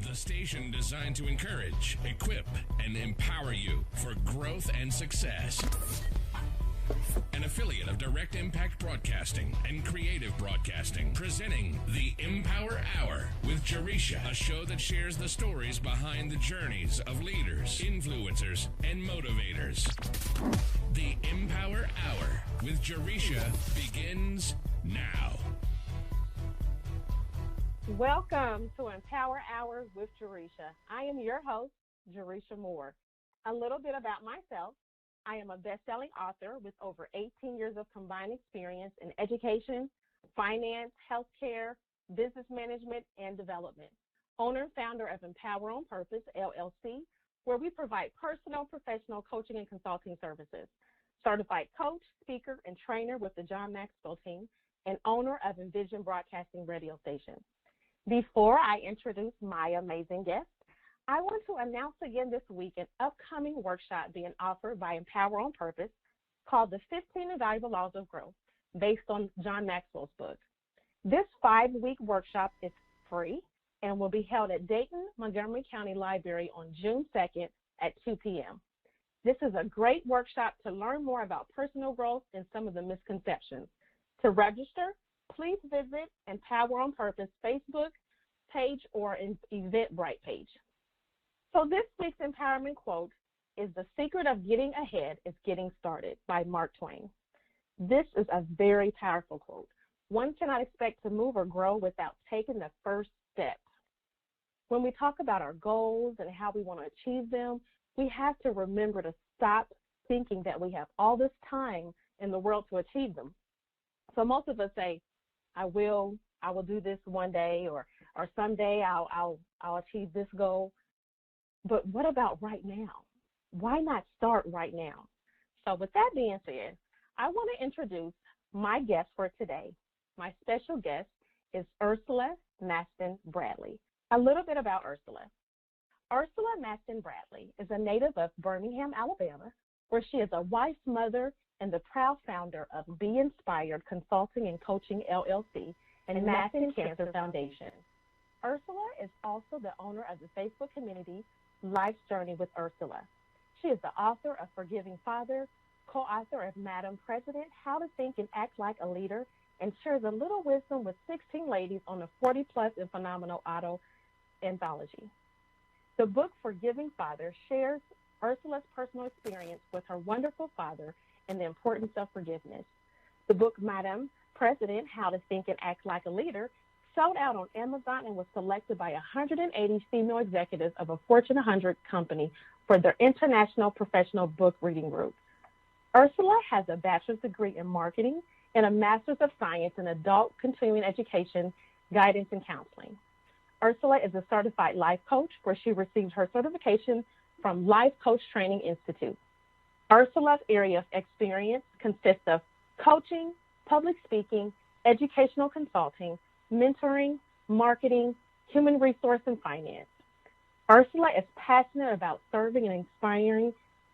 The station designed to encourage, equip, and empower you for growth and success. An affiliate of Direct Impact Broadcasting and Creative Broadcasting, presenting the EmPower Hour with Jaresha, a show that shares the stories behind the journeys of leaders, influencers, and motivators. The EmPower Hour with Jaresha begins now. Welcome to EmPower Hour with Jaresha. I am your host, Jaresha Moore. A little bit about myself. I am a best-selling author with over 18 years of combined experience in education, finance, healthcare, business management, and development. Owner and founder of EmPower on Purpose, LLC, where we provide personal, professional coaching and consulting services. Certified coach, speaker, and trainer with the John Maxwell team, and owner of Envisioned Broadcasting radio station. Before I introduce my amazing guest, I want to announce again this week an upcoming workshop being offered by EmPower on Purpose called The 15 Invaluable Laws of Growth, based on John Maxwell's book. This 5-week workshop is free and will be held at Dayton, Montgomery County Library on June 2nd at 2 p.m. This is a great workshop to learn more about personal growth and some of the misconceptions. To register, please visit EmPower on Purpose Facebook page or Eventbrite page. So this week's empowerment quote is "The secret of getting ahead is getting started" by Mark Twain. This is a very powerful quote. One cannot expect to move or grow without taking the first step. When we talk about our goals and how we want to achieve them, we have to remember to stop thinking that we have all this time in the world to achieve them. So most of us say, I will do this one day, or someday I'll achieve this goal. But what about right now? Why not start right now? So with that being said, I want to introduce my guest for today. My special guest is Ursula Mastin Bradley. A little bit about Ursula. Ursula Mastin Bradley is a native of Birmingham, Alabama, where she is a wife, mother, and the proud founder of Be Inspired Consulting and Coaching, LLC, and Mastin Cancer Foundation. Ursula is also the owner of the Facebook community Life's Journey with Ursula. She is the author of Forgiving Father, co-author of Madam President, How to Think and Act Like a Leader, and shares a little wisdom with 16 ladies on the 40-plus and phenomenal auto anthology. The book Forgiving Father shares Ursula's personal experience with her wonderful father and the importance of forgiveness. The book Madam President, How to Think and Act Like a Leader sold out on Amazon and was selected by 180 female executives of a Fortune 100 company for their International Professional Book Reading Group. Ursula has a bachelor's degree in marketing and a master's of science in adult continuing education, guidance, and counseling. Ursula is a certified life coach, where she received her certification from Life Coach Training Institute. Ursula's area of experience consists of coaching, public speaking, educational consulting, mentoring, marketing, human resource, and finance. Ursula is passionate about serving and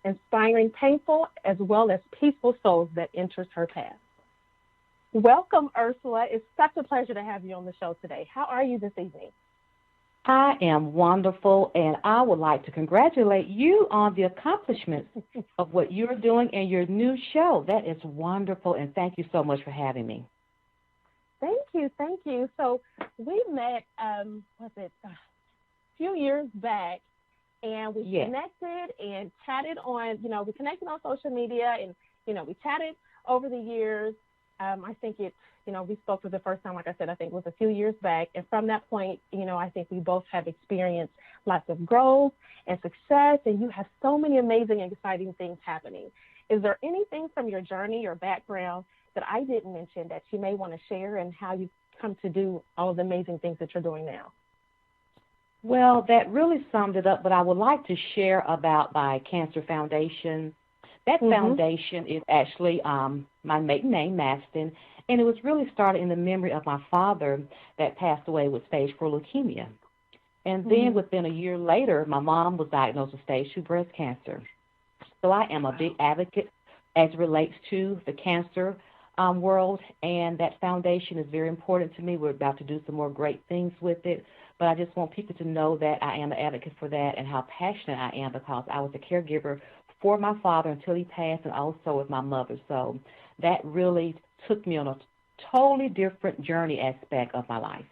inspiring painful as well as peaceful souls that enters her path. Welcome, Ursula. It's such a pleasure to have you on the show today. How are you this evening? I am wonderful, and I would like to congratulate you on the accomplishments of what you're doing in your new show. That is wonderful, and thank you so much for having me. Thank you. So we met, a few years back, and we connected and chatted on, we connected on social media, and, we chatted over the years. I think we spoke for the first time, like I said, I think it was a few years back. And from that point, I think we both have experienced lots of growth and success, and you have so many amazing and exciting things happening. Is there anything from your journey or background that I didn't mention that you may want to share, and how you've come to do all of the amazing things that you're doing now? Well, that really summed it up, but I would like to share about my Cancer Foundation. That foundation is actually my maiden name, Mastin, and it was really started in the memory of my father that passed away with stage 4 leukemia. And then within a year later, my mom was diagnosed with stage 2 breast cancer. So I am a big advocate as it relates to the cancer world, and that foundation is very important to me. We're about to do some more great things with it. but I just want people to know that I am an advocate for that and how passionate I am, because I was a caregiver for my father until he passed, and also with my mother. So that really took me on a totally different journey aspect of my life.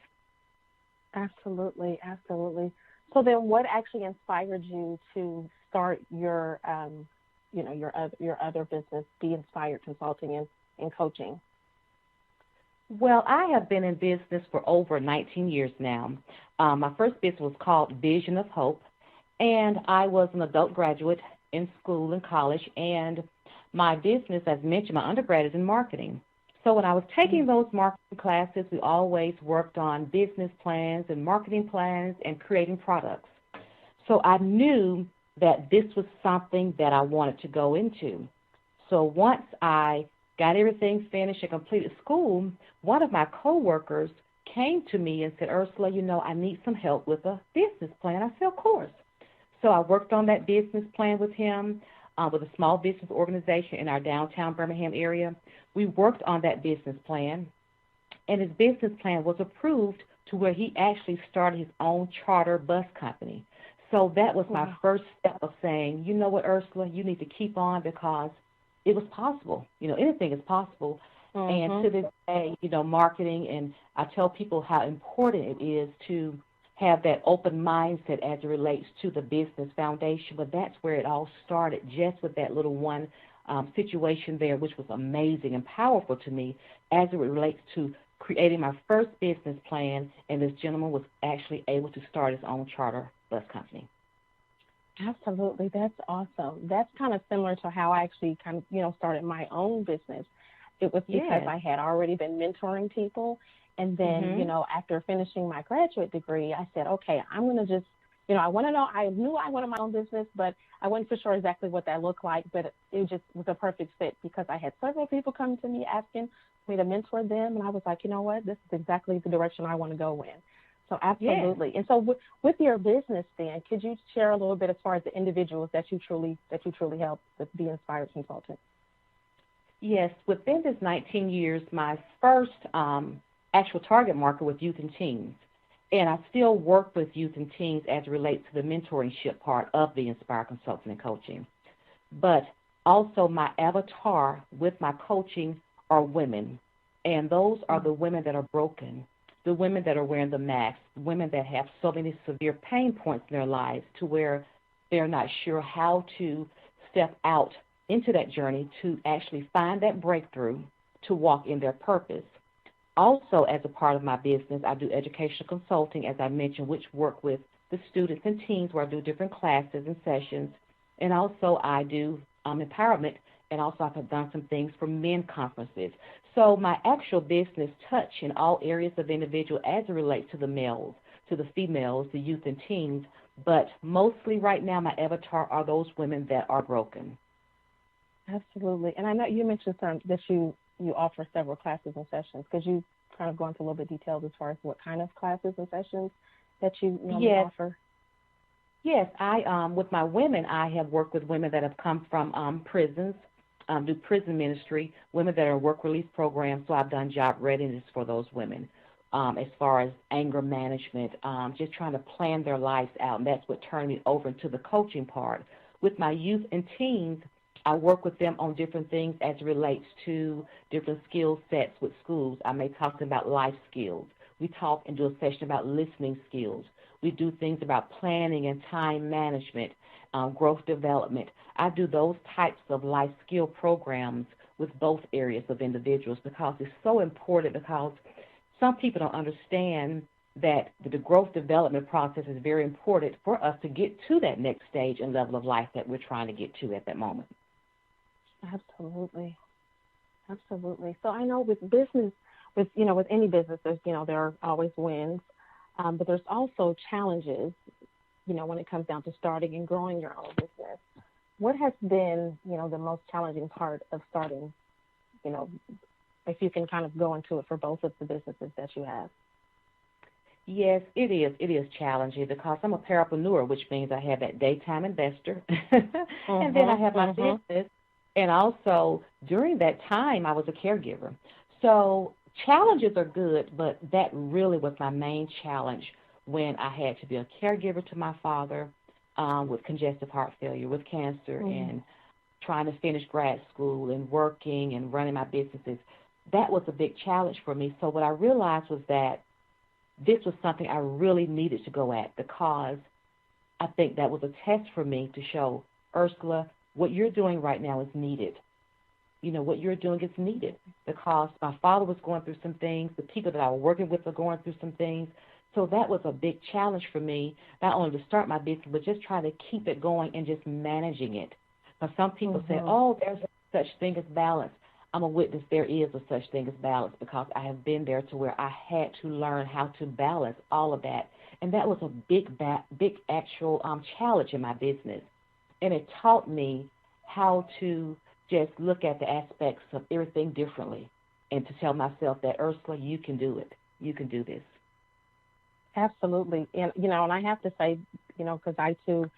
Absolutely, absolutely. So then, what actually inspired you to start your, your other business, Be Inspired Consulting and Coaching? Well, I have been in business for over 19 years now. My first business was called Vision of Hope, and I was an adult graduate in school and college, and my business, as mentioned, my undergrad is in marketing. So when I was taking those marketing classes, we always worked on business plans and marketing plans and creating products. So I knew that this was something that I wanted to go into. So once I got everything finished and completed school, one of my coworkers came to me and said, Ursula, I need some help with a business plan. I said, of course. So I worked on that business plan with him, with a small business organization in our downtown Birmingham area. We worked on that business plan, and his business plan was approved to where he actually started his own charter bus company. So that was my first step of saying, you know what, Ursula, you need to keep on, because it was possible. Anything is possible. And to this day, marketing, and I tell people how important it is to have that open mindset as it relates to the business foundation. But that's where it all started, just with that little one situation there, which was amazing and powerful to me as it relates to creating my first business plan, and this gentleman was actually able to start his own charter bus company. Absolutely. That's awesome. That's kind of similar to how I actually started my own business. It was because I had already been mentoring people. And then, after finishing my graduate degree, I said, okay, I'm going to just, I want to know, I knew I wanted my own business, but I wasn't for sure exactly what that looked like. But it just was a perfect fit, because I had several people come to me asking me to mentor them. And I was like, you know what, this is exactly the direction I want to go in. So absolutely. Yeah. And so with your business then, could you share a little bit as far as the individuals that you truly help with Be Inspired Consultant? Yes. Within this 19 years, my first actual target market was youth and teens. And I still work with youth and teens as it relates to the mentorship part of the Inspired Consulting and Coaching. But also my avatar with my coaching are women. And those are the women that are broken, the women that are wearing the mask, women that have so many severe pain points in their lives to where they're not sure how to step out into that journey to actually find that breakthrough to walk in their purpose. Also, as a part of my business, I do educational consulting, as I mentioned, which work with the students and teens where I do different classes and sessions. And also I do empowerment, and also I've done some things for men conferences. So my actual business touch in all areas of individual as it relates to the males, to the females, the youth and teens. But mostly right now my avatar are those women that are broken. Absolutely. And I know you mentioned that you offer several classes and sessions. Could you kind of go into a little bit details as far as what kind of classes and sessions that you offer? Yes, I with my women, I have worked with women that have come from prisons, do prison ministry, women that are work release programs. So I've done job readiness for those women, as far as anger management, just trying to plan their lives out, and that's what turned me over into the coaching part. With my youth and teens, I work with them on different things as it relates to different skill sets with schools. I may talk to them about life skills. We talk and do a session about listening skills. We do things about planning and time management, growth development. I do those types of life skill programs with both areas of individuals, because it's so important, because some people don't understand that the growth development process is very important for us to get to that next stage and level of life that we're trying to get to at that moment. Absolutely. Absolutely. So I know with business, with any business, there's, there are always wins, but there's also challenges, when it comes down to starting and growing your own business. What has been, the most challenging part of starting, if you can kind of go into it for both of the businesses that you have? Yes, it is. It is challenging, because I'm a parapreneur, which means I have that daytime investor, and then I have my business. And also, during that time, I was a caregiver. So challenges are good, but that really was my main challenge, when I had to be a caregiver to my father with congestive heart failure, with cancer, and trying to finish grad school and working and running my businesses. That was a big challenge for me. So what I realized was that this was something I really needed to go at, because I think that was a test for me to show, Ursula, what you're doing right now is needed. You know, what you're doing is needed, because my father was going through some things. The people that I was working with were going through some things. So that was a big challenge for me, not only to start my business, but just try to keep it going and just managing it. Because some people say, oh, there's such thing as balance. I'm a witness there is a such thing as balance, because I have been there to where I had to learn how to balance all of that. And that was a big actual challenge in my business. And it taught me how to just look at the aspects of everything differently and to tell myself that, Ursula, you can do it. You can do this. Absolutely. And, you know, and I have to say, you know, because I, too,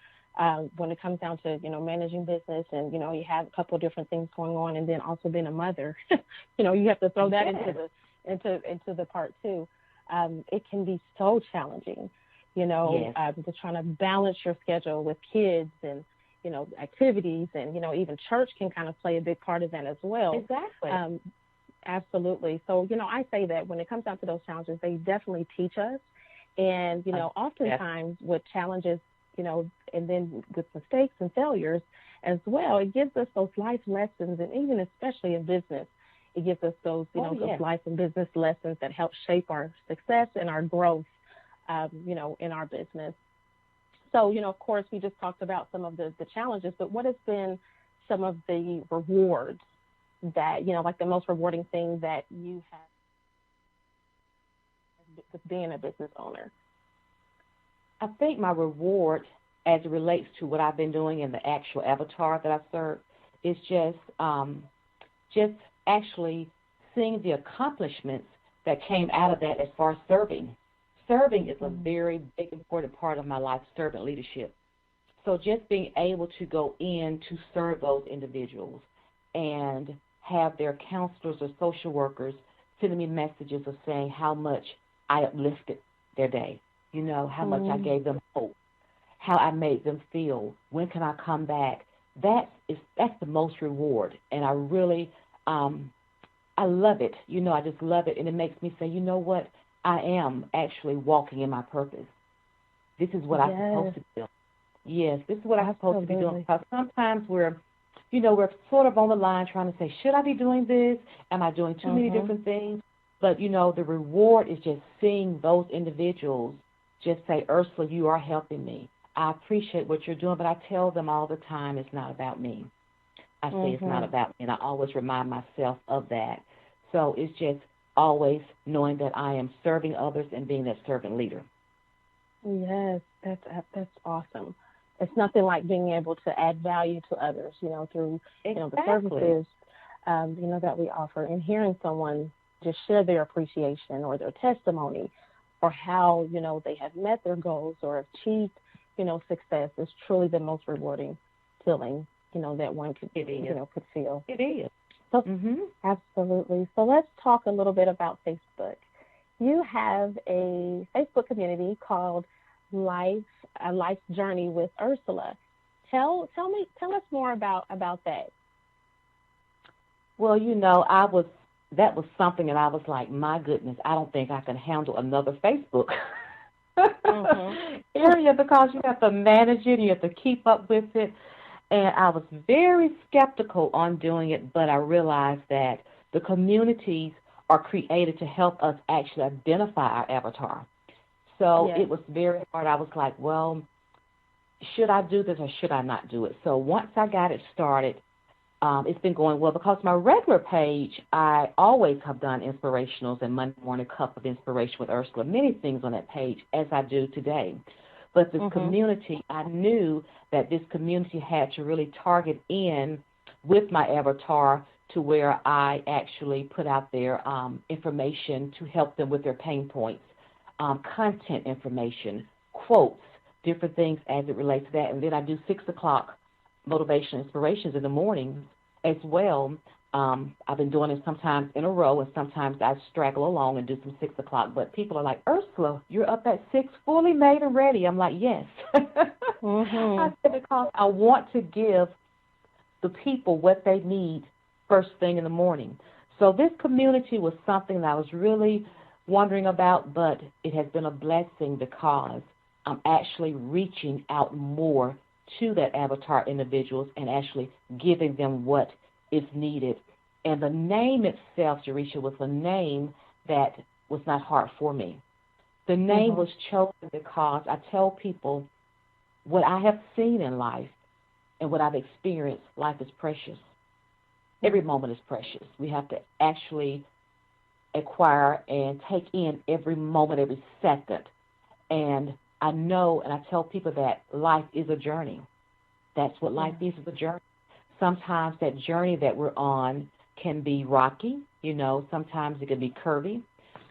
when it comes down to, you know, managing business and, you know, you have a couple of different things going on, and then also being a mother, you know, you have to throw that into the part, too. It can be so challenging, you know, just trying to balance your schedule with kids and, you know, activities, and, you know, even church can kind of play a big part of that as well. Exactly. Absolutely. So, you know, I say that when it comes down to those challenges, they definitely teach us. And, you know, oftentimes with challenges, you know, and then with mistakes and failures as well, it gives us those life lessons, and even especially in business, it gives us those, you know, those life and business lessons that help shape our success and our growth, you know, in our business. So, you know, of course, we just talked about some of the challenges, but what has been some of the rewards that, you know, like the most rewarding thing that you have with being a business owner? I think my reward, as it relates to what I've been doing in the actual avatar that I serve, is just actually seeing the accomplishments that came out of that as far as serving. Serving is a very big, important part of my life, servant leadership. So just being able to go in to serve those individuals and have their counselors or social workers sending me messages of saying how much I uplifted their day, you know, how much I gave them hope, how I made them feel, when can I come back. That's the most reward, and I really, I love it. You know, I just love it, and it makes me say, you know what, I am actually walking in my purpose. This is what I'm supposed to do. Yes, this is what I'm supposed to be doing. Because sometimes we're sort of on the line trying to say, should I be doing this? Am I doing too many different things? But, you know, the reward is just seeing those individuals just say, Ursula, you are helping me. I appreciate what you're doing, but I tell them all the time it's not about me. I say it's not about me, and I always remind myself of that. So it's just always knowing that I am serving others and being that servant leader. Yes, that's awesome. It's nothing like being able to add value to others, you know, through you know, the services you know, that we offer, and hearing someone just share their appreciation or their testimony or how, you know, they have met their goals or achieved, you know, success is truly the most rewarding feeling, you know, that one could, you know, could feel. It is. So, absolutely. So let's talk a little bit about Facebook. You have a Facebook community called Life's Journey with Ursula. Tell us more about that. Well, you know, that was something that I was like, my goodness, I don't think I can handle another Facebook area, because you have to manage it, you have to keep up with it. And I was very skeptical on doing it, but I realized that the communities are created to help us actually identify our avatar. So it was very hard. I was like, well, should I do this or should I not do it? So once I got it started, it's been going well, because my regular page, I always have done inspirationals and Monday Morning Cup of Inspiration with Ursula, many things on that page, as I do today. But this community, I knew that this community had to really target in with my avatar to where I actually put out their information to help them with their pain points, content information, quotes, different things as it relates to that. And then I do 6 o'clock motivation inspirations in the mornings as well, I've been doing it sometimes in a row, and sometimes I straggle along and do some 6 o'clock. But people are like, Ursula, you're up at 6, fully made and ready. I'm like, yes. I said, because I want to give the people what they need first thing in the morning. So this community was something that I was really wondering about, but it has been a blessing because I'm actually reaching out more to that avatar individuals and actually giving them what is needed. And the name itself, Jaresha, was a name that was not hard for me. The name was chosen because I tell people what I have seen in life and what I've experienced. Life is precious. Every moment is precious. We have to actually acquire and take in every moment, every second. And I know, and I tell people that life is a journey. That's what life is a journey. Sometimes that journey that we're on can be rocky, sometimes it can be curvy.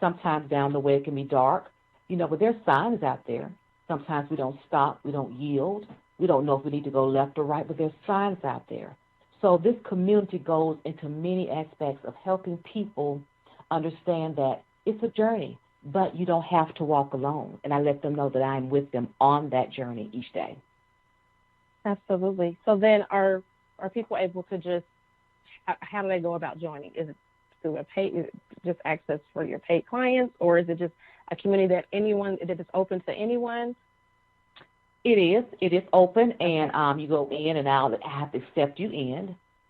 Sometimes down the way it can be dark, but there's signs out there. Sometimes we don't stop, we don't yield. We don't know if we need to go left or right, but there's signs out there. So this community goes into many aspects of helping people understand that it's a journey, but you don't have to walk alone. And I let them know that I'm with them on that journey each day. Absolutely. So then are people able to just, how do they go about joining? Is it through a paid, just access for your paid clients, or is it just a community that is open to anyone? It is open, and you go in, and I have to accept you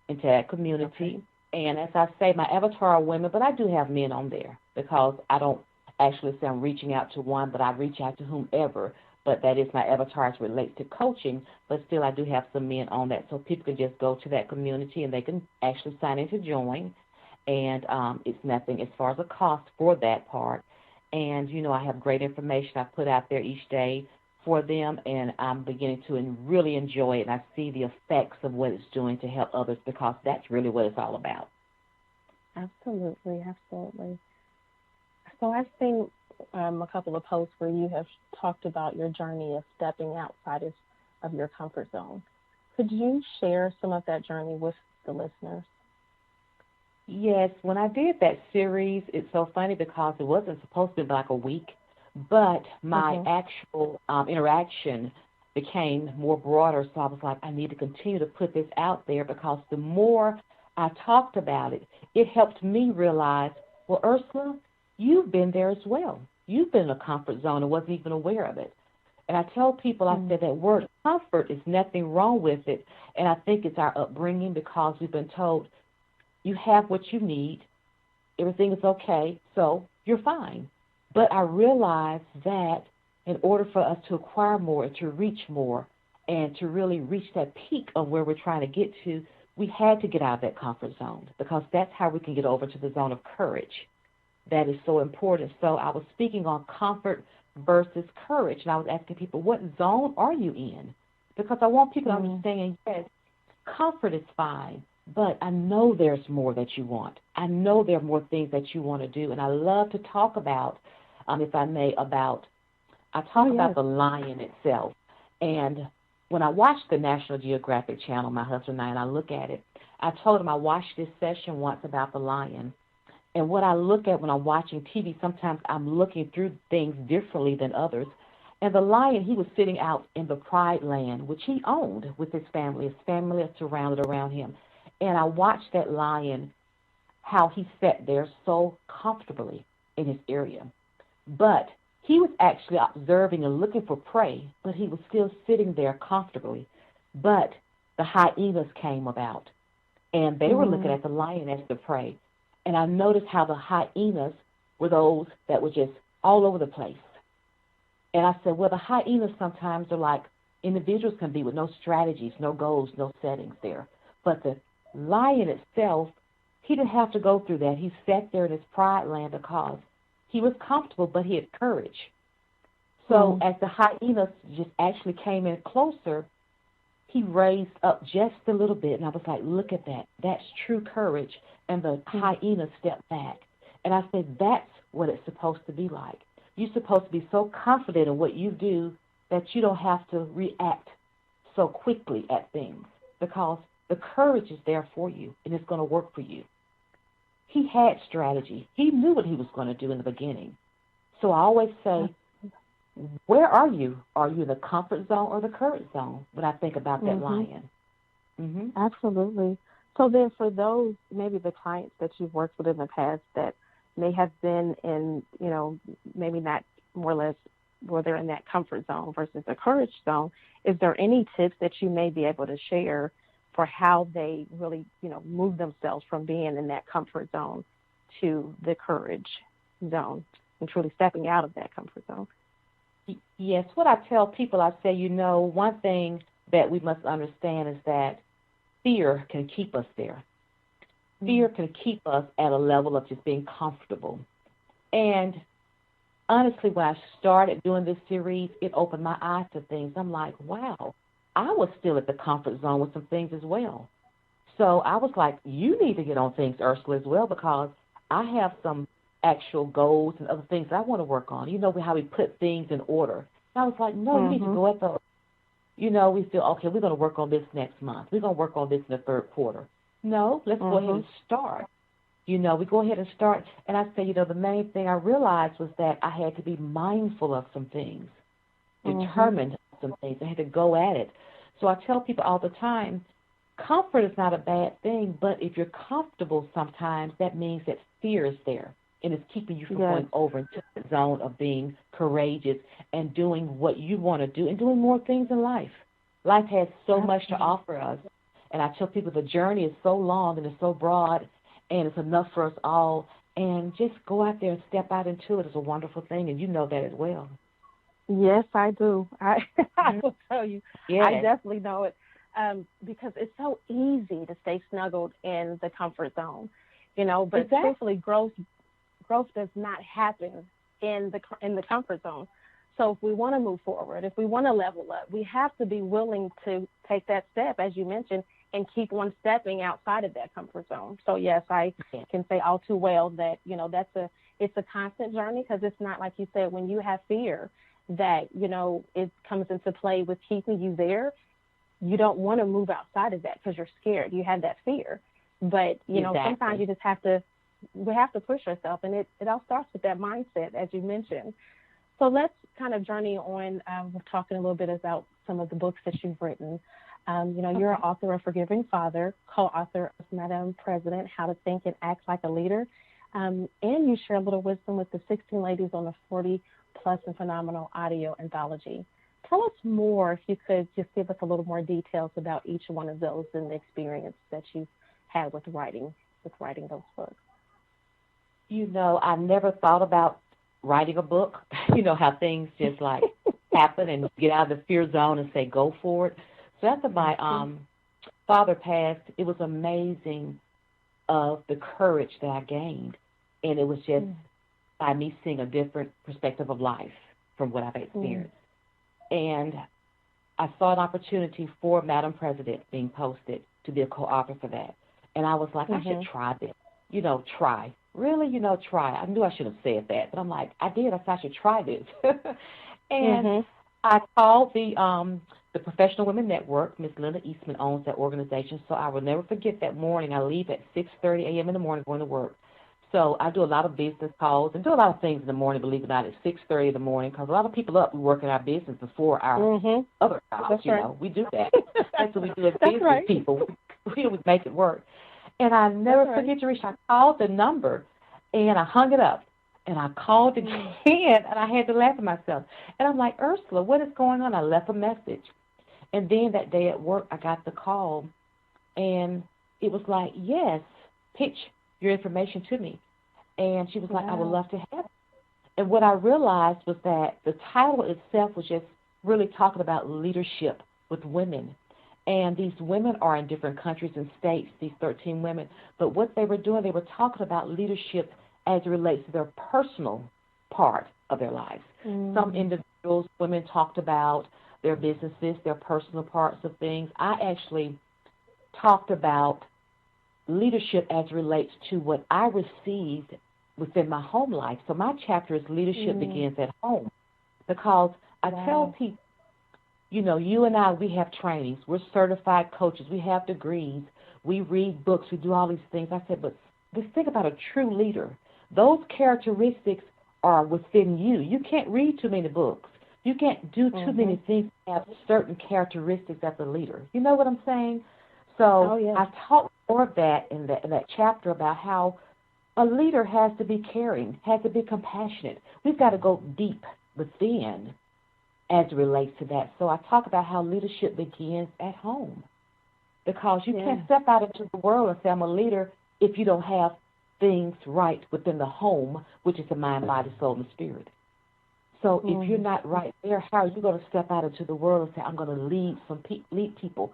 into that community. Okay. And as I say, my avatar are women, but I do have men on there because I don't actually say I'm reaching out to one, but I reach out to whomever. But that is my avatar as it relates to coaching, but still I do have some men on that. So people can just go to that community, and they can actually sign in to join. And it's nothing as far as a cost for that part. And, I have great information I put out there each day for them, and I'm beginning to really enjoy it, and I see the effects of what it's doing to help others, because that's really what it's all about. Absolutely. So I've seen a couple of posts where you have talked about your journey of stepping outside of your comfort zone. Could you share some of that journey with the listeners? Yes, when I did that series, it's so funny because it wasn't supposed to be like a week, but my actual interaction became more broader, so I was like, I need to continue to put this out there, because the more I talked about it, it helped me realize, well, Ursula, you've been there as well. You've been in a comfort zone and wasn't even aware of it. And I tell people, I said that word comfort is nothing wrong with it, and I think it's our upbringing, because we've been told you have what you need, everything is okay, so you're fine. But I realized that in order for us to acquire more, to reach more, and to really reach that peak of where we're trying to get to, we had to get out of that comfort zone, because that's how we can get over to the zone of courage. That is so important. So I was speaking on comfort versus courage, and I was asking people, what zone are you in? Because I want people to understand, yes, comfort is fine, but I know there's more that you want. I know there are more things that you want to do, and I love to talk about, if I may, about the lion itself. And when I watch the National Geographic Channel, my husband and I look at it, I told him I watched this session once about the lion. And what I look at when I'm watching TV, sometimes I'm looking through things differently than others. And the lion, he was sitting out in the Pride Land, which he owned with his family. His family is surrounded around him. And I watched that lion, how he sat there so comfortably in his area. But he was actually observing and looking for prey, but he was still sitting there comfortably. But the hyenas came about, and they were looking at the lion as the prey. And I noticed how the hyenas were those that were just all over the place. And I said, well, the hyenas sometimes are like individuals can be, with no strategies, no goals, no settings there. But the lion itself, he didn't have to go through that. He sat there in his pride land because he was comfortable, but he had courage. So as the hyenas just actually came in closer, he raised up just a little bit, and I was like, look at that. That's true courage. And the hyena stepped back. And I said, that's what it's supposed to be like. You're supposed to be so confident in what you do that you don't have to react so quickly at things, because the courage is there for you, and it's going to work for you. he had strategy. He knew what he was going to do in the beginning. So I always say, where are you? Are you in the comfort zone or the courage zone when I think about that lion? Mm-hmm. Absolutely. So then for those, maybe the clients that you've worked with in the past that may have been in, maybe not more or less where they're in that comfort zone versus the courage zone, is there any tips that you may be able to share for how they really, move themselves from being in that comfort zone to the courage zone and truly stepping out of that comfort zone? Yes, what I tell people, I say, one thing that we must understand is that fear can keep us there. Fear can keep us at a level of just being comfortable. And honestly, when I started doing this series, it opened my eyes to things. I'm like, wow, I was still at the comfort zone with some things as well. So I was like, you need to get on things, Ursula, as well, because I have some actual goals and other things that I want to work on. How we put things in order. And I was like, no, you need to go at those. We feel, okay, we're going to work on this next month. We're going to work on this in the third quarter. No, let's go ahead and start. We go ahead and start. And I say, the main thing I realized was that I had to be mindful of some things, determined of some things. I had to go at it. So I tell people all the time, comfort is not a bad thing, but if you're comfortable sometimes, that means that fear is there. And it's keeping you from going over into the zone of being courageous and doing what you want to do and doing more things in life. Life has so much to offer us. And I tell people the journey is so long and it's so broad and it's enough for us all. And just go out there and step out into it is a wonderful thing, and you know that as well. Yes, I do. I will tell you. Yes. I definitely know it because it's so easy to stay snuggled in the comfort zone, but truthfully, growth does not happen in the comfort zone. So if we want to move forward, if we want to level up, we have to be willing to take that step, as you mentioned, and keep on stepping outside of that comfort zone. So yes, I can say all too well that, it's a constant journey, because it's not like you said, when you have fear that, it comes into play with keeping you there. You don't want to move outside of that because you're scared. You have that fear. But, sometimes you just we have to push ourselves, and it all starts with that mindset, as you mentioned. So let's kind of journey on. We're talking a little bit about some of the books that you've written. You're an author of Forgiving Father, co-author of Madam President, How to Think and Act Like a Leader, and you share a little wisdom with the 16 ladies on the 40 Plus and Phenomenal audio anthology. Tell us more, if you could just give us a little more details about each one of those and the experience that you've had with writing those books. I never thought about writing a book. How things just like happen and get out of the fear zone and say, go for it. So after my father passed, it was amazing of the courage that I gained. And it was just by me seeing a different perspective of life from what I've experienced. And I saw an opportunity for Madam President being posted to be a co-author for that. And I was like, I should try this. Try. Really, try. I knew I should have said that, but I'm like, I did. I thought I should try this. And I called the Professional Women Network. Ms. Linda Eastman owns that organization, so I will never forget that morning. I leave at 6:30 a.m. in the morning going to work. So I do a lot of business calls and do a lot of things in the morning, believe it or not, at 6:30 in the morning, because a lot of people we work in our business before our other jobs. That's right. We do that. That's what we do as business people. We make it work. And I never forget, Jaresha, I called the number, and I hung it up. And I called again, and I had to laugh at myself. And I'm like, Ursula, what is going on? I left a message. And then that day at work, I got the call, and it was like, yes, pitch your information to me. And she was like, I would love to have it. And what I realized was that the title itself was just really talking about leadership with women. And these women are in different countries and states, these 13 women. But what they were doing, they were talking about leadership as it relates to their personal part of their lives. Some individuals, women talked about their businesses, their personal parts of things. I actually talked about leadership as it relates to what I received within my home life. So my chapter is Leadership Begins at Home, because I tell people, you and I, we have trainings. We're certified coaches. We have degrees. We read books. We do all these things. I said, but Just think about a true leader. Those characteristics are within you. You can't read too many books. You can't do too many things that have certain characteristics as a leader. You know what I'm saying? So I taught more of that in that chapter about how a leader has to be caring, has to be compassionate. We've got to go deep within as it relates to that. So I talk about how leadership begins at home, because you can't step out into the world and say, I'm a leader, if you don't have things right within the home, which is the mind, body, soul, and spirit. So if you're not right there, how are you going to step out into the world and say, I'm going to lead people?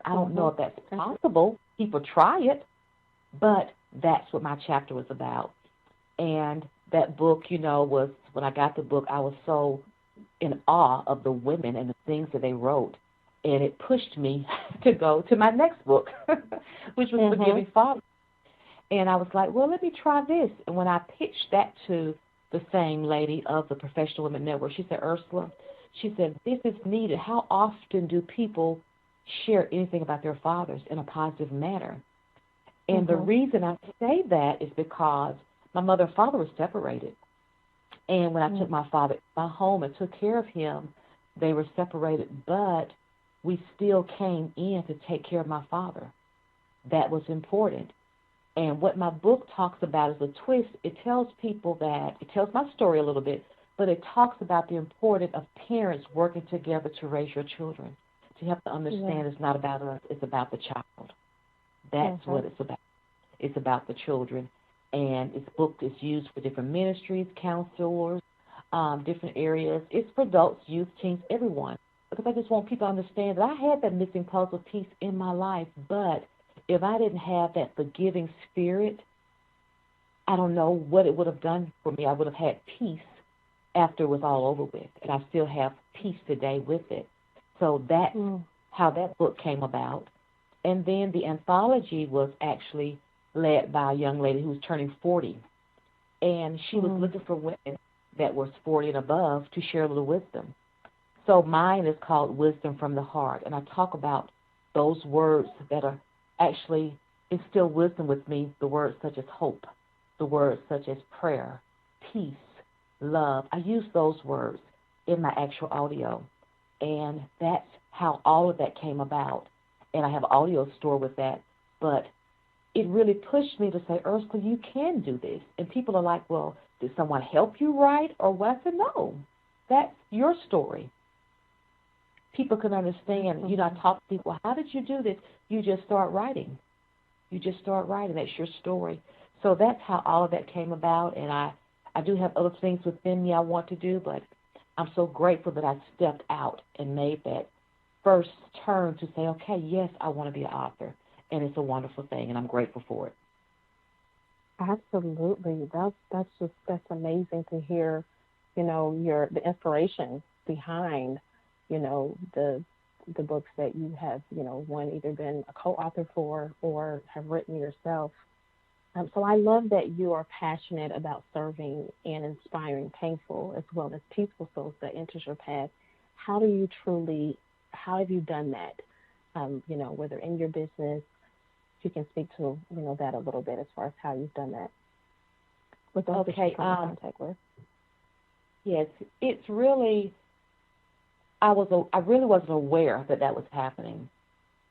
I don't know if that's possible. People try it, but that's what my chapter was about. And that book, was, when I got the book, I was so in awe of the women and the things that they wrote. And it pushed me to go to my next book, which was Forgiving Father. And I was like, well, let me try this. And when I pitched that to the same lady of the Professional Women Network, she said, Ursula, she said, this is needed. How often do people share anything about their fathers in a positive manner? And the reason I say that is because my mother and father were separated. And when I took my father to my home and took care of him, they were separated, but we still came in to take care of my father. That was important. And what my book talks about is a twist. It tells people that, it tells my story a little bit, but it talks about the importance of parents working together to raise your children, to help them understand it's not about us, it's about the child. That's what it's about. It's about the children. And this book is used for different ministries, counselors, different areas. It's for adults, youth, teens, everyone. Because I just want people to understand that I had that missing puzzle piece in my life, but if I didn't have that forgiving spirit, I don't know what it would have done for me. I would have had peace after it was all over with, and I still have peace today with it. So that's how that book came about. And then the anthology was actually led by a young lady who was turning 40, and she was looking for women that was 40 and above to share a little wisdom. So mine is called Wisdom from the Heart, and I talk about those words that are actually instill wisdom with me, the words such as hope, the words such as prayer, peace, love. I use those words in my actual audio, and that's how all of that came about. And I have an audio store with that, but it really pushed me to say, Ursula, you can do this. And people are like, well, did someone help you write? Or what? I said, no, that's your story. People can understand. I talk to people, how did you do this? You just start writing. You just start writing. That's your story. So that's how all of that came about. And I do have other things within me I want to do, but I'm so grateful that I stepped out and made that first turn to say, okay, yes, I want to be an author. And it's a wonderful thing, and I'm grateful for it. Absolutely. That's amazing to hear, the inspiration behind, the books that you have, one either been a co-author for or have written yourself. So I love that you are passionate about serving and inspiring painful as well as peaceful souls that enters your path. How have you done that? Whether in your business, if you can speak to, that a little bit as far as how you've done that with those that you come in contact with. Yes, it's really, I really wasn't aware that was happening.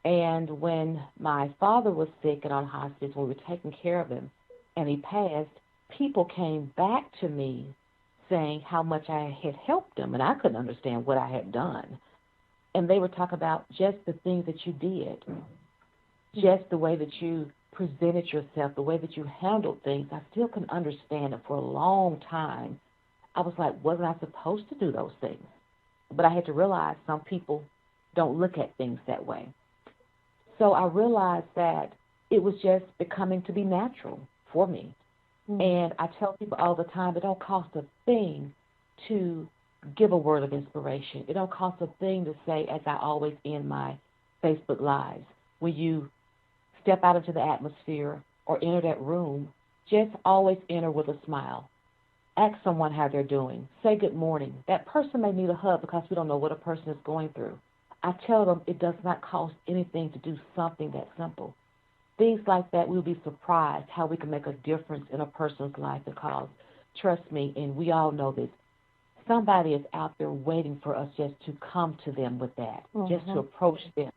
And when my father was sick and on hospice, we were taking care of him, and he passed, people came back to me saying how much I had helped him, and I couldn't understand what I had done. And they were talking about just the things that you did, just the way that you presented yourself, the way that you handled things. I still couldn't understand it for a long time. I was like, wasn't I supposed to do those things? But I had to realize some people don't look at things that way. So I realized that it was just becoming to be natural for me. And I tell people all the time, it don't cost a thing to give a word of inspiration. It don't cost a thing to say, as I always end my Facebook Lives, when you step out into the atmosphere or enter that room, just always enter with a smile. Ask someone how they're doing. Say good morning. That person may need a hug because we don't know what a person is going through. I tell them it does not cost anything to do something that simple. things like that, we'll be surprised how we can make a difference in a person's life, because, trust me, and we all know this, somebody is out there waiting for us just to come to them with that, just to approach them,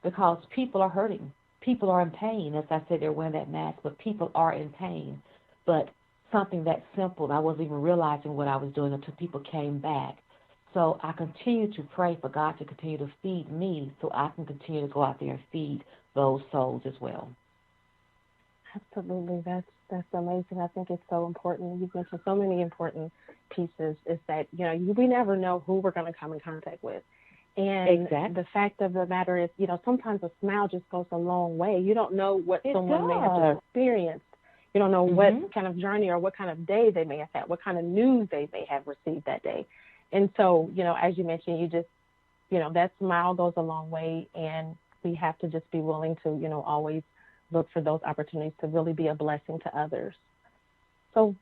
because people are hurting. People are in pain. As I said, they're wearing that mask, but people are in pain. But something that simple, I wasn't even realizing what I was doing until people came back. So I continue to pray for God to continue to feed me so I can continue to go out there and feed those souls as well. Absolutely. That's amazing. I think it's so important. You've mentioned so many important pieces, is that, we never know who we're going to come in contact with. And the fact of the matter is, sometimes a smile just goes a long way. You don't know what someone may have experienced. You don't know what kind of journey or what kind of day they may have had, what kind of news they may have received that day. And so, as you mentioned, you just, that smile goes a long way, and we have to just be willing to, always look for those opportunities to really be a blessing to others. So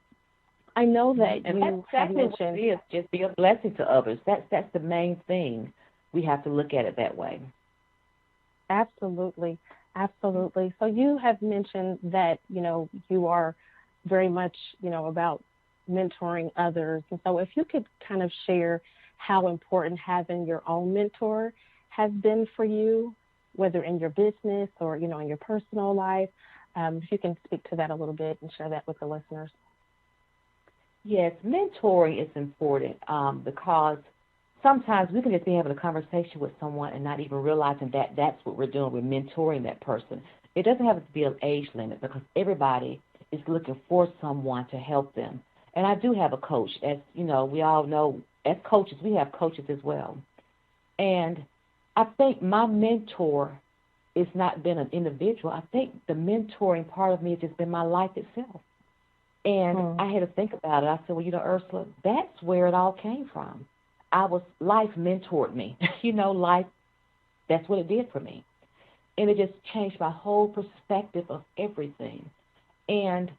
I know that you have mentioned, just be a blessing to others. That's the main thing. We have to look at it that way. Absolutely. Absolutely. So you have mentioned that, you are very much, about mentoring others. And so if you could kind of share how important having your own mentor has been for you, whether in your business or, in your personal life, if you can speak to that a little bit and share that with the listeners. Yes, mentoring is important because sometimes we can just be having a conversation with someone and not even realizing that that's what we're doing. We're mentoring that person. It doesn't have to be an age limit, because everybody is looking for someone to help them. And I do have a coach. As we all know, as coaches, we have coaches as well. And I think my mentor has not been an individual. I think the mentoring part of me has just been my life itself. And I had to think about it. I said, well, Ursula, that's where it all came from. Life mentored me. Life, that's what it did for me. And it just changed my whole perspective of everything. And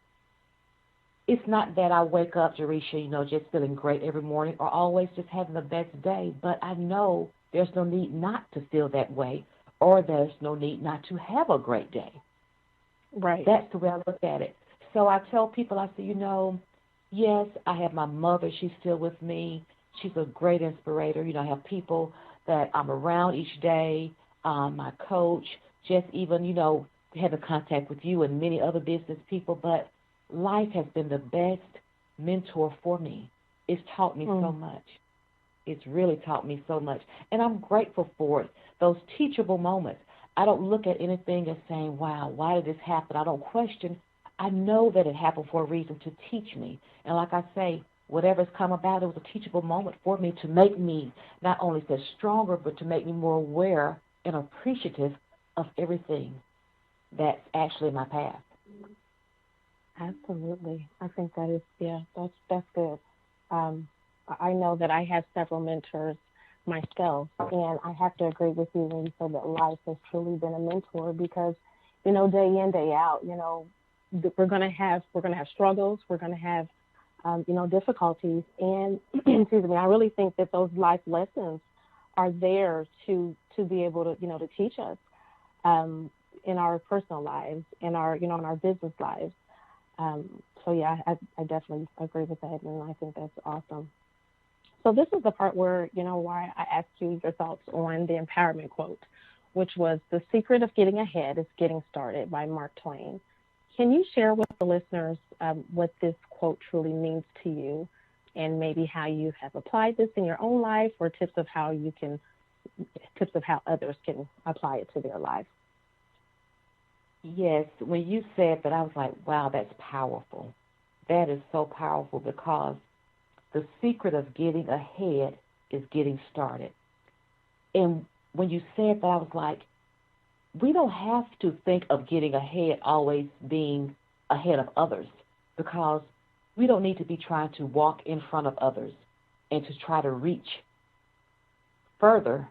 it's not that I wake up, Jaresha, just feeling great every morning or always just having the best day, but I know there's no need not to feel that way, or there's no need not to have a great day. Right. That's the way I look at it. So I tell people, I say, yes, I have my mother. She's still with me. She's a great inspirator. I have people that I'm around each day, my coach, just even, having contact with you and many other business people. But life has been the best mentor for me. It's taught me so much. It's really taught me so much. And I'm grateful for it, those teachable moments. I don't look at anything as saying, wow, why did this happen? I don't question. I know that it happened for a reason, to teach me. And like I say, whatever's come about, it was a teachable moment for me to make me not only feel stronger, but to make me more aware and appreciative of everything that's actually my path. Absolutely. I think that is, that's good. I know that I have several mentors myself, and I have to agree with you when you said that life has truly been a mentor, because, day in, day out, we're going to have struggles, we're going to have, difficulties, and excuse me, I really think that those life lessons are there to be able to, to teach us in our personal lives, in our, in our business lives. So yeah, I definitely agree with that, and I think that's awesome. So this is the part where, why I asked you your thoughts on the empowerment quote, which was, "The secret of getting ahead is getting started," by Mark Twain. Can you share with the listeners what this quote truly means to you, and maybe how you have applied this in your own life, or tips of how others can apply it to their life? Yes, when you said that, I was like, wow, that's powerful. That is so powerful, because the secret of getting ahead is getting started. And when you said that, I was like, we don't have to think of getting ahead always being ahead of others, because we don't need to be trying to walk in front of others and to try to reach further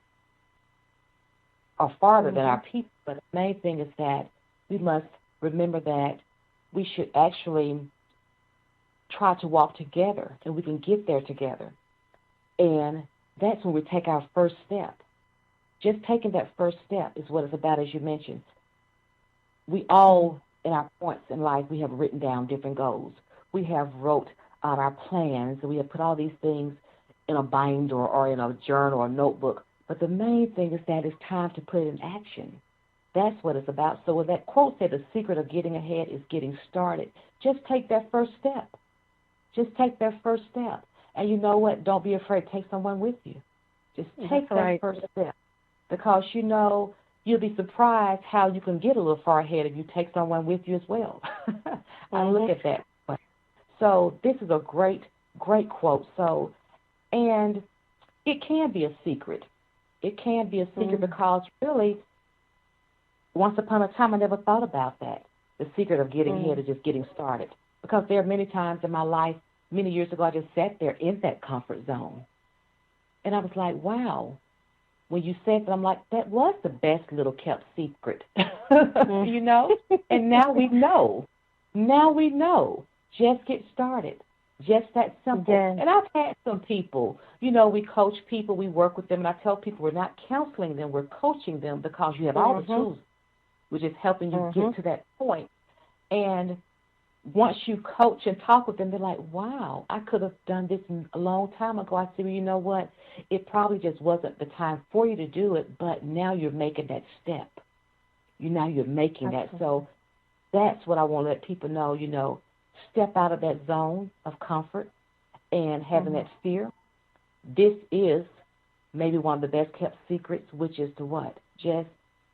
or farther than our people. But the main thing is that we must remember that we should actually try to walk together, and we can get there together. And that's when we take our first step. Just taking that first step is what it's about, as you mentioned. we all, in our points in life, we have written down different goals. We have wrote out our plans, and we have put all these things in a binder or in a journal or notebook. But the main thing is that it's time to put it in action. That's what it's about. So when that quote said, the secret of getting ahead is getting started, just take that first step. Just take that first step. And you know what? Don't be afraid. Take someone with you. Just take that first step. Because, you know, you'll be surprised how you can get a little far ahead if you take someone with you as well. I look at that. So this is a great, great quote. So, and it can be a secret. It can be a secret because really, once upon a time, I never thought about that. The secret of getting ahead is just getting started. Because there are many times in my life, many years ago, I just sat there in that comfort zone. And I was like, wow. When you said that, I'm like, that was the best little kept secret. You know? And now we know. Now we know. Just get started. Just that simple. Yes. And I've had some people, you know, we coach people, we work with them, and I tell people we're not counseling them, we're coaching them because you have all the tools. We're just helping you get to that point. And once you coach and talk with them, they're like, wow, I could have done this a long time ago. I said, well, you know what? It probably just wasn't the time for you to do it, but now you're making that step. Now you're making that. So that's what I want to let people know, you know, step out of that zone of comfort and having that fear. This is maybe one of the best kept secrets, which is to what? Just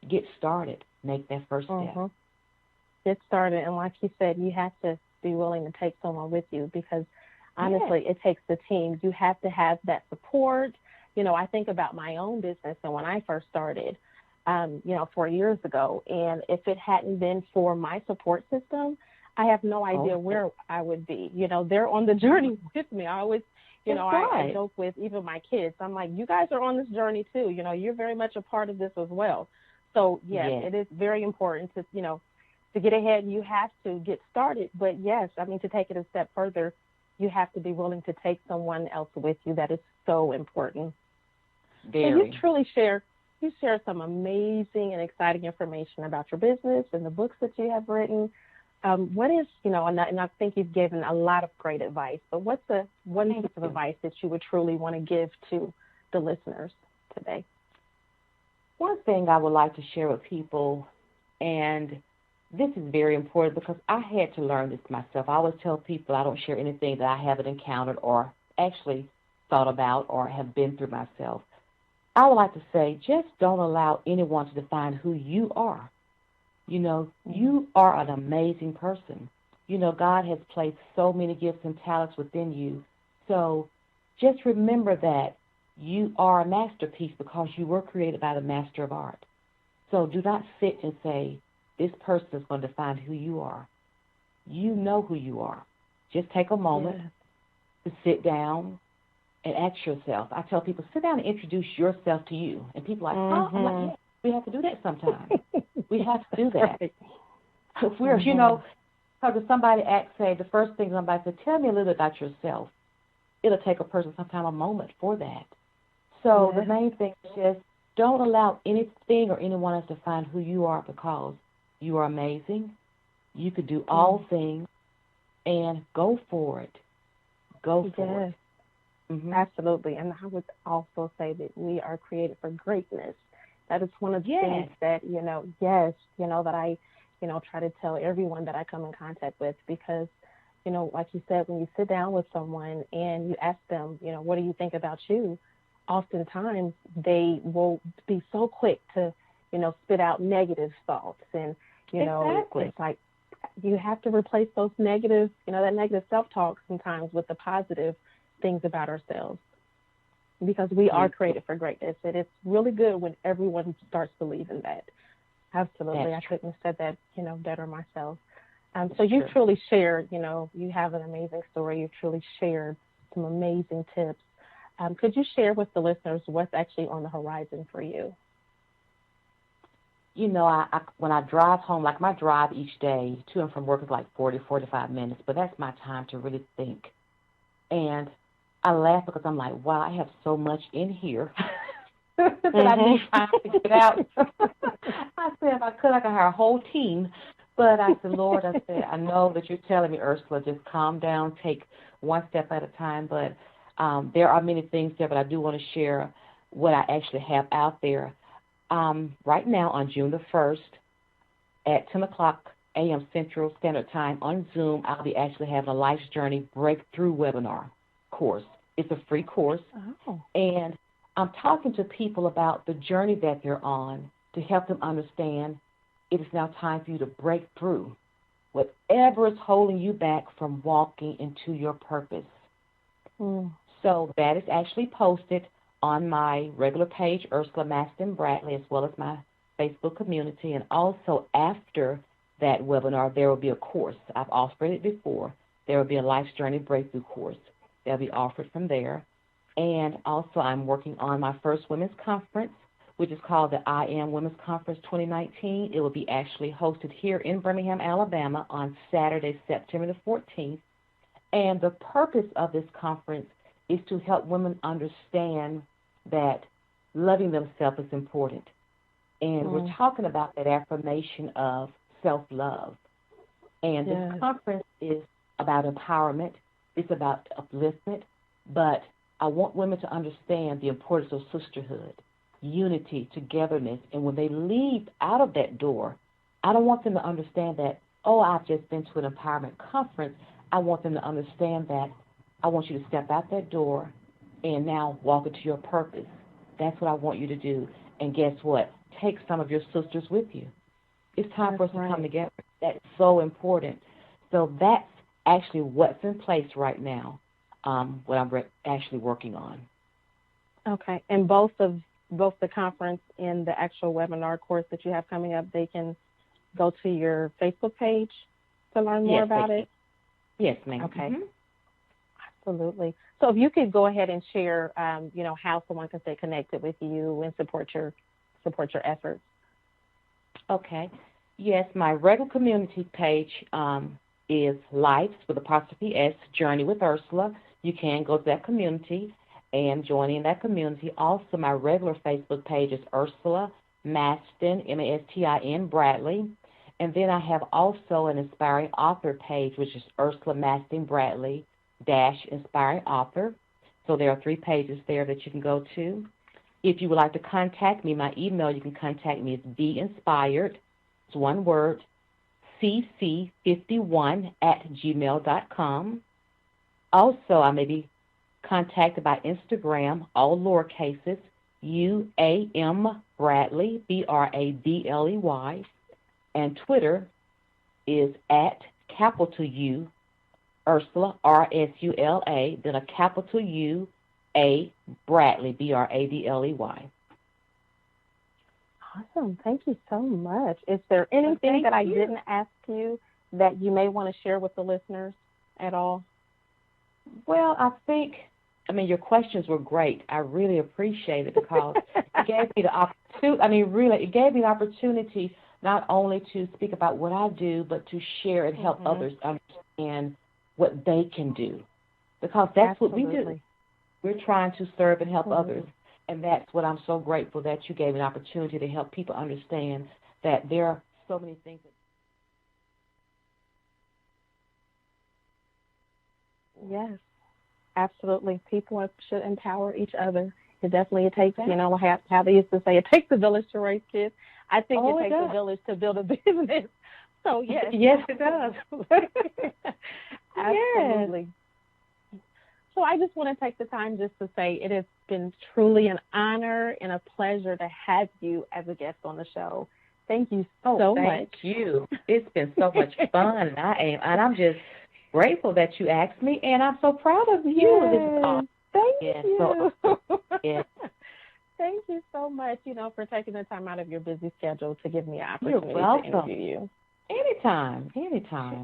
get started. Make that first step. Get started. And like you said, you have to be willing to take someone with you because, honestly, it takes the team. You have to have that support. You know, I think about my own business and when I first started, 4 years ago, and if it hadn't been for my support system, I have no idea where I would be. You know, they're on the journey with me. I always, I joke with even my kids. I'm like, you guys are on this journey too. You know, you're very much a part of this as well. So, yes, it is very important to, to get ahead, you have to get started. But, yes, I mean, to take it a step further, you have to be willing to take someone else with you. That is so important. And you truly share some amazing and exciting information about your business and the books that you have written. What is, and I think you've given a lot of great advice, but what's the one piece of advice that you would truly want to give to the listeners today? One thing I would like to share with people, and this is very important because I had to learn this myself. I always tell people I don't share anything that I haven't encountered or actually thought about or have been through myself. I would like to say just don't allow anyone to define who you are. You are an amazing person. God has placed so many gifts and talents within you. So just remember that you are a masterpiece because you were created by the master of art. So do not sit and say, this person is going to define who you are. You know who you are. Just take a moment to sit down and ask yourself. I tell people, sit down and introduce yourself to you. And people are like, I'm like, yeah, we have to do that sometimes. We have to do that. If we're, because if somebody asks, say, the first thing somebody says, tell me a little bit about yourself, it'll take a person sometime a moment for that. So the main thing is just don't allow anything or anyone else to define who you are because you are amazing. You can do all things, and go for it. Go for it. Absolutely. And I would also say that we are created for greatness. That is one of the things that, that I, try to tell everyone that I come in contact with because, like you said, when you sit down with someone and you ask them, what do you think about you? Oftentimes they will be so quick to, spit out negative thoughts. And, it's like you have to replace those negative, that negative self-talk sometimes with the positive things about ourselves because we are created for greatness. And it's really good when everyone starts believing that. Absolutely. I couldn't have said that, better myself. So you truly shared, you have an amazing story. You've truly shared some amazing tips. Could you share with the listeners what's actually on the horizon for you? When I drive home, like my drive each day to and from work is like 40, 45 minutes, but that's my time to really think. And I laugh because I'm like, wow, I have so much in here that I need time to get out. I said, if I could, I could hire a whole team. But I said, Lord, I said, I know that you're telling me, Ursula, just calm down, take one step at a time. But there are many things there, but I do want to share what I actually have out there. Right now on June the 1st at 10 o'clock a.m. Central Standard Time on Zoom, I'll be actually having a Life's Journey Breakthrough webinar course. It's a free course. Oh. And I'm talking to people about the journey that they're on to help them understand it is now time for you to break through whatever is holding you back from walking into your purpose. So that is actually posted on my regular page, Ursula Mastin Bradley, as well as my Facebook community. And also after that webinar, there will be a course. I've offered it before. There will be a Life's Journey Breakthrough course that will be offered from there. And also I'm working on my first women's conference, which is called the I Am Women's Conference 2019. It will be actually hosted here in Birmingham, Alabama on Saturday, September the 14th. And the purpose of this conference is to help women understand that loving themselves is important. And we're talking about that affirmation of self-love. And this conference is about empowerment. It's about upliftment. But I want women to understand the importance of sisterhood, unity, togetherness. And when they leave out of that door, I don't want them to understand that, oh, I've just been to an empowerment conference. I want them to understand that I want you to step out that door and now walk into your purpose. That's what I want you to do. And guess what? Take some of your sisters with you. It's time for us to come together. That's so important. So that's actually what's in place right now, what I'm actually working on. Okay. And both the conference and the actual webinar course that you have coming up, they can go to your Facebook page to learn more about it? Yes, ma'am. Okay. Absolutely. So if you could go ahead and share, how someone can stay connected with you and support your efforts. Okay. Yes, my regular community page is Life's with apostrophe S, Journey with Ursula. You can go to that community and join in that community. Also, my regular Facebook page is Ursula Mastin, Mastin Bradley. And then I have also an Inspiring Author page, which is Ursula Mastin Bradley Inspiring Author. So there are 3 pages there that you can go to. If you would like to contact me, my email, you can contact me. It's beinspired, it's one word, cc51@gmail.com. Also, I may be contacted by Instagram, all lowercases, UAM Bradley, BRADLEY, and Twitter is at capital U, Ursula, RSULA, then a capital U, A, Bradley, BRADLEY. Awesome. Thank you so much. Is there anything that I didn't ask you that you may want to share with the listeners at all? Well, I think, your questions were great. I really appreciate it because it gave me the opportunity, it gave me the opportunity not only to speak about what I do, but to share and help others understand what they can do. Because that's what we do. We're trying to serve and help others. And that's what I'm so grateful that you gave an opportunity to help people understand that there are so many things. Yes, absolutely. People should empower each other. It definitely takes, how they used to say, it takes a village to raise kids. I think it takes a village to build a business. So, yes. Yes, it does. Absolutely. Yes. So I just want to take the time just to say it has been truly an honor and a pleasure to have you as a guest on the show. Thank you so much. Thank you. It's been so much fun, and I'm just grateful that you asked me, and I'm so proud of you. Yes. This is awesome. Thank you. Yes. Thank you so much, for taking the time out of your busy schedule to give me an opportunity to interview you. Anytime.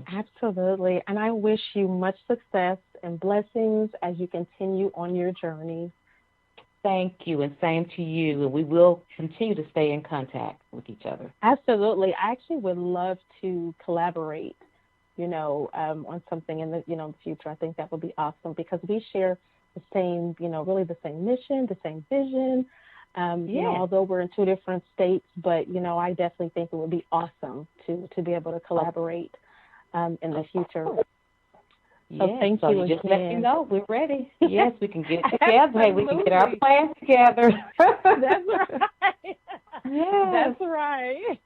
Absolutely. And I wish you much success and blessings as you continue on your journey. Thank you, and same to you. And we will continue to stay in contact with each other. Absolutely. I actually would love to collaborate, on something in the, future. I think that would be awesome because we share the same, really the same mission, the same vision. Although we're in two different states, but, I definitely think it would be awesome to be able to collaborate in the future. So thank you you just again. let me know. We're ready. Yes, we can get together. Hey, we can get our plans together. That's right. Yes. That's right.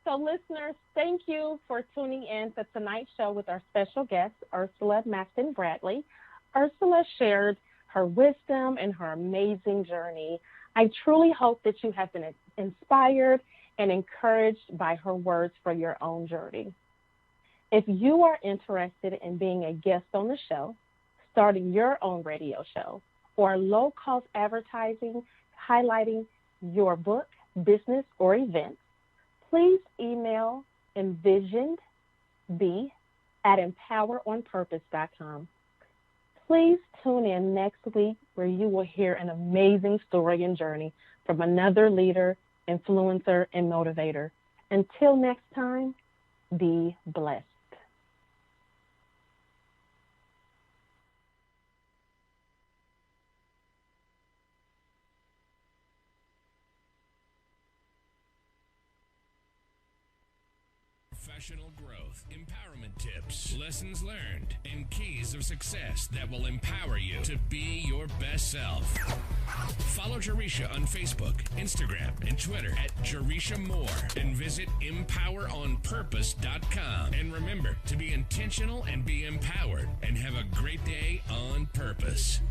So, listeners, thank you for tuning in to tonight's show with our special guest, Ursula Mastin Bradley. Ursula shared her wisdom and her amazing journey. I truly hope that you have been inspired and encouraged by her words for your own journey. If you are interested in being a guest on the show, starting your own radio show, or low-cost advertising highlighting your book, business, or event, please email envisionedb@empoweronpurpose.com. Please tune in next week where you will hear an amazing story and journey from another leader, influencer, and motivator. Until next time, be blessed. Professional growth, empowerment tips, lessons learned, and keys of success that will empower you to be your best self. Follow Jaresha on Facebook, Instagram, and Twitter at Jaresha Moore, and visit EmpowerOnPurpose.com. And remember to be intentional and be empowered, and have a great day on purpose.